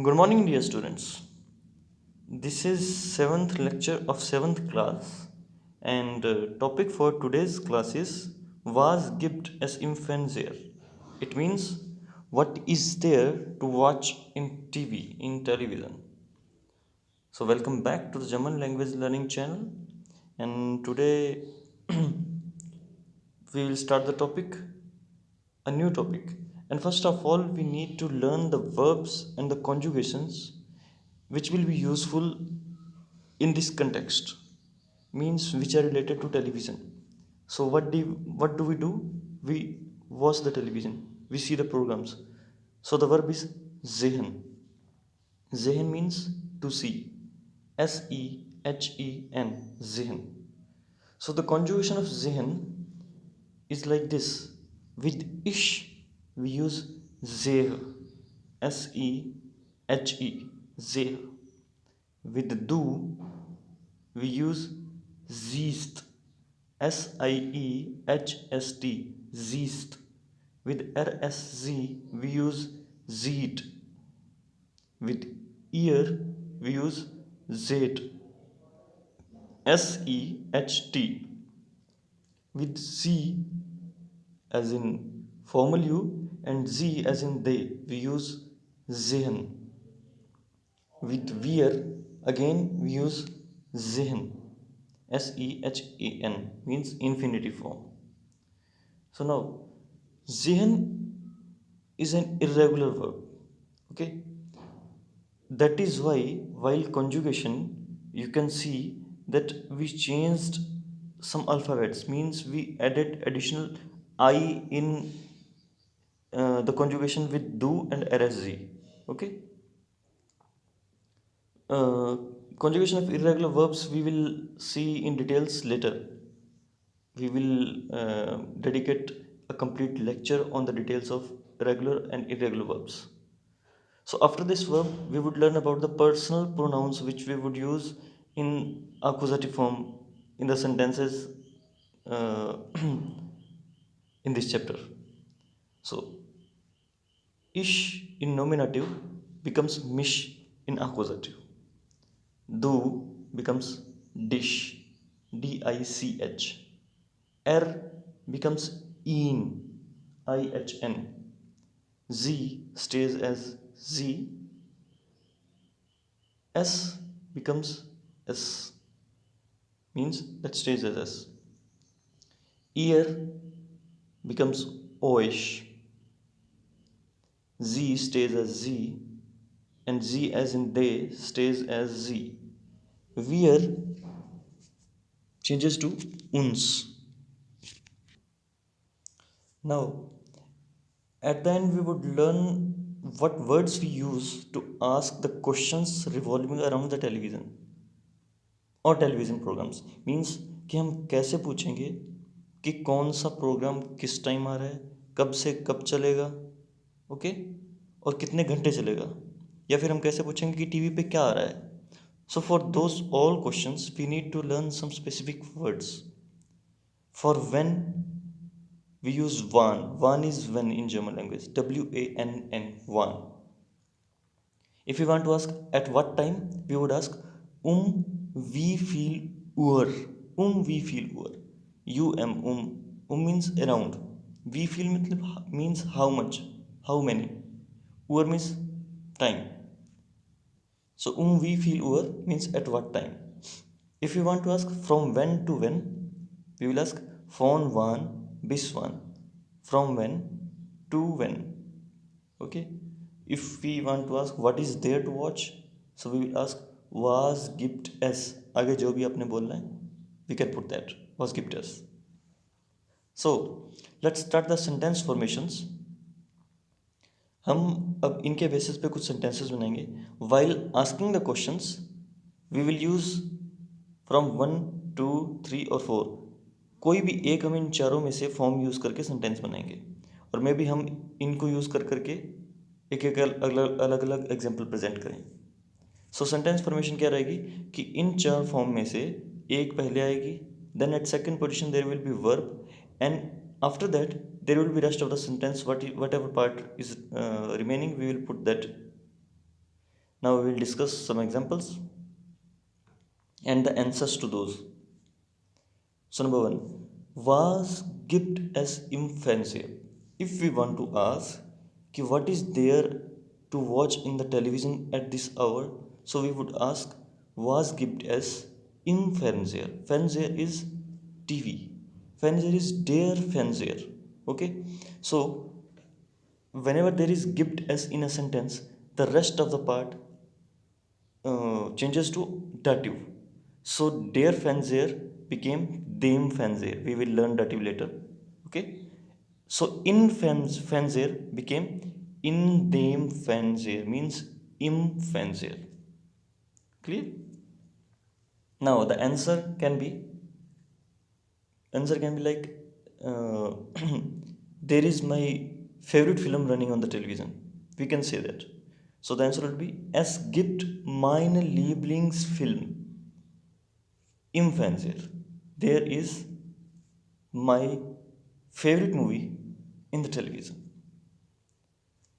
Good morning, dear students. This is seventh lecture of seventh class, and topic for today's class is was gibt es im Fernseher. It means what is there to watch in TV in television. So welcome back to the German language learning channel, and today we will start the topic, a new topic. And first of all, we need to learn the verbs and the conjugations which will be useful in this context, means which are related to television. So what do we do? We watch the television, we see the programs. So the verb is zehen. Zehen means to see. Sehen, zehen. So the conjugation of zehen is like this. With ish we use zeh. Sehe, zeh. With do we use ziest. Siehst, ziest. With rsz we use zeet. With ear we use zet. Seht. With z as in formal you and z as in they we use zehen. With wear again we use zehen. Sehan means infinitive form. So now zehen is an irregular verb. Okay, that is why while conjugation you can see that we changed some alphabets, means we added additional I in the conjugation with do and rsz. Okay, uh, conjugation of irregular verbs we will see in details later. We will dedicate a complete lecture on the details of regular and irregular verbs. So after this verb we would learn about the personal pronouns which we would use in accusative form in the sentences uh, in this chapter. So ish in nominative becomes mish in accusative. Do becomes dish, dich. R becomes in, ihn. Z stays as z. S becomes s, means that stays as s. Ear becomes oish. Z stays as z, and z as in they stays as z. Wear changes to uns. Now at the end we would learn what words we use to ask the questions revolving around the television और television programmes. Means कि हम कैसे पूछेंगे कि कौन सा programme किस time आ रहा है, कब से कब चलेगा, ओके, और कितने घंटे चलेगा. या फिर हम कैसे पूछेंगे कि टीवी पे क्या आ रहा है. So for those all questions we need to learn some specific words. For when we use wann. Wann is when in German language. WANN, wann. If we want to ask at what time, we would ask wie viel Uhr. Wie viel Uhr. Means around. Wie viel means how much, how many. Uhr means time. So wie viel Uhr means at what time. If we want to ask from when to when, we will ask von wann bis wann. From when to when. Okay, if we want to ask what is there to watch, so we will ask was gibt es. आगे जो भी आपने बोलना है we can put that was gibt es. So let's start the sentence formations. हम अब इनके basis पे कुछ सेंटेंसेस बनाएंगे. While asking the questions we will use from 1 2 3 और 4. कोई भी एक हम इन चारों में से फॉर्म यूज़ करके सेंटेंस बनाएंगे, और मे भी हम इनको यूज़ कर करके एक एक अलग अलग एग्जाम्पल प्रेजेंट करें. सो सेंटेंस फॉर्मेशन क्या रहेगी कि इन चार फॉर्म में से एक पहले आएगी, then at second position there will be verb, and after that there will be rest of the sentence. Whatever part is remaining we will put that Now we will discuss some examples and the answers to those. So number one, was gift as infancy? If we want to ask what is there to watch in the television at this hour, so we would ask was gift as infancy. Fancy is TV. Fancy is der fancier. Okay, so whenever there is gift as in a sentence, the rest of the part changes to dative. So der fancier became dem fancier. We will learn dative later. Okay. So in fancier became in dem fancier, means im fancier. Clear? Now the answer can be like there is my favorite film running on the television. We can say that. So the answer would be es gibt meine Lieblingsfilm im Fernseher. There is my favorite movie in the television.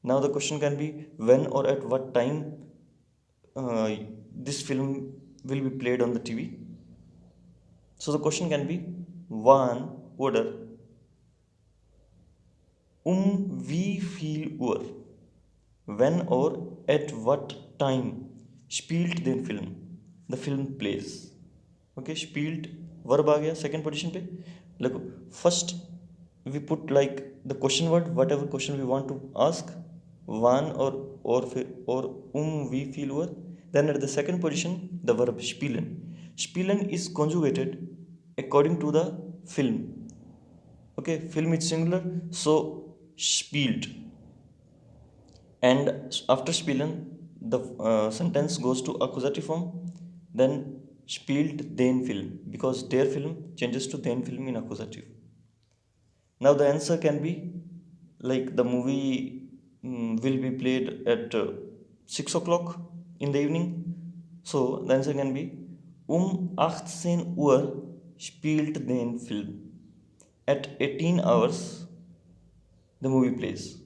Now the question can be when or at what time this film will be played on the TV. So the question can be wann oder wie viel Uhr, when or at what time spielt den Film, the film plays. Okay, spielt verb आ गया second position पे. देखो first we put like the question word, whatever question we want to ask, wann or wie viel Uhr. Then at the second position the verb spielen. Spielen is conjugated according to the film. Okay, film is singular, so spielt. And after spielen, the sentence goes to accusative form. Then spielt den Film, because der Film changes to den Film in accusative. Now the answer can be like the movie will be played at 6 o'clock in the evening. So the answer can be 18 Uhr spielt den Film. At 18 hours the movie plays.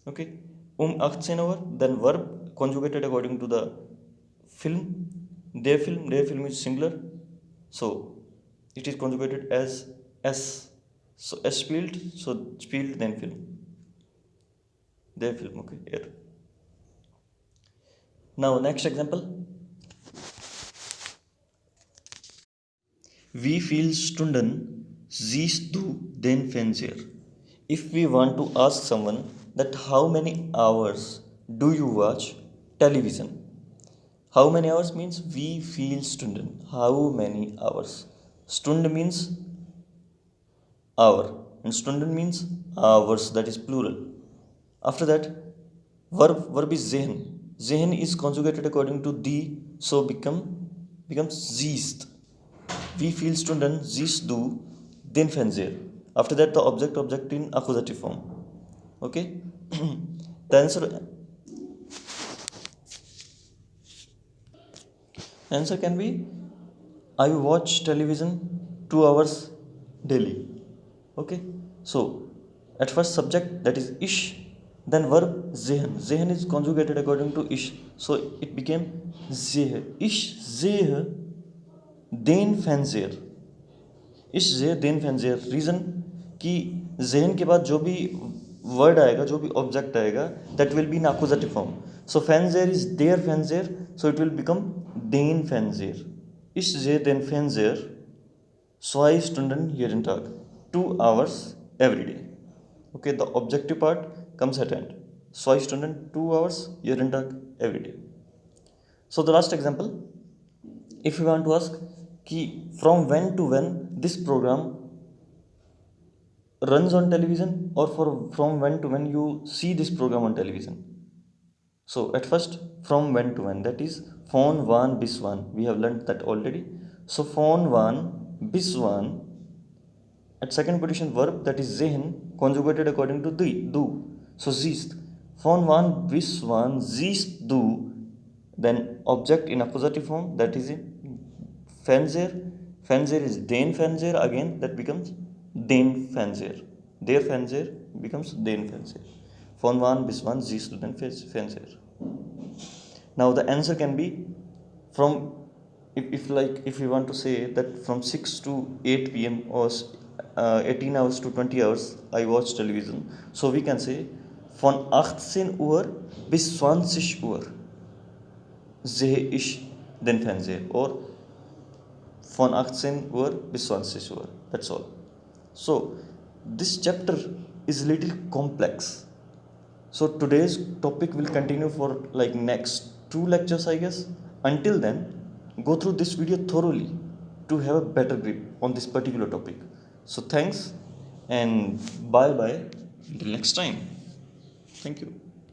Okay, 18 hour, then verb conjugated according to the film. Their film is singular, so it is conjugated as s. So s spielt, so spielt then film. Their film. Okay, here. Now next example. Wie viel Stunden siehst du den Fernseher? If we want to ask someone that how many hours do you watch television? How many hours means wie viel Stunden. How many hours? Stund means hour and Stunden means hours, that is plural. After that, verb is sehen. Sehen is conjugated according to die, so becomes siehst. Wie viel Stunden siehst du den Fernseher? After that, the object in accusative form. Okay. The answer can be I watch television 2 hours daily. Okay, so at first subject, that is ich, then verb sehen. Sehen is conjugated according to ich, so it became sehe. Ich sehe den Fernseher. Ich sehe den Fernseher. Reason कि ज़हन के बाद जो भी word आएगा, जो भी object आएगा, that will be in accusative form. So Fernseher is their Fernseher, so it will become den Fernseher. Ich sehe den Fernseher 2 Stunden jeden Tag, 2 hours every day. Okay, the objective part comes at end. 2 Stunden, 2 hours jeden Tag every day. So the last example, if you want to ask कि from when to when this program runs on television, or from when to when you see this program on television. So at first, from when to when, that is von wann bis wann. We have learnt that already. So von wann bis wann. At second position verb, that is sehen, conjugated according to du. So siehst. Von wann bis wann siehst du. Then object in accusative form, that is in Fernseher. Fernseher is den Fernseher, again that becomes den Fernseher. Der Fernseher becomes den Fernseher. Von wann bis wann siehst du den Fernseher? Now the answer can be from, if we want to say that from 6 to 8 p.m. or 18 hours to 20 hours I watch television, so we can say von 18 Uhr bis 20 Uhr sehe ich den Fernseher, or von 18 Uhr bis 20 Uhr. That's all. So this chapter is little complex. So today's topic will continue for like next 2 lectures, I guess. Until then, go through this video thoroughly to have a better grip on this particular topic. So thanks and bye bye until next time. Thank you.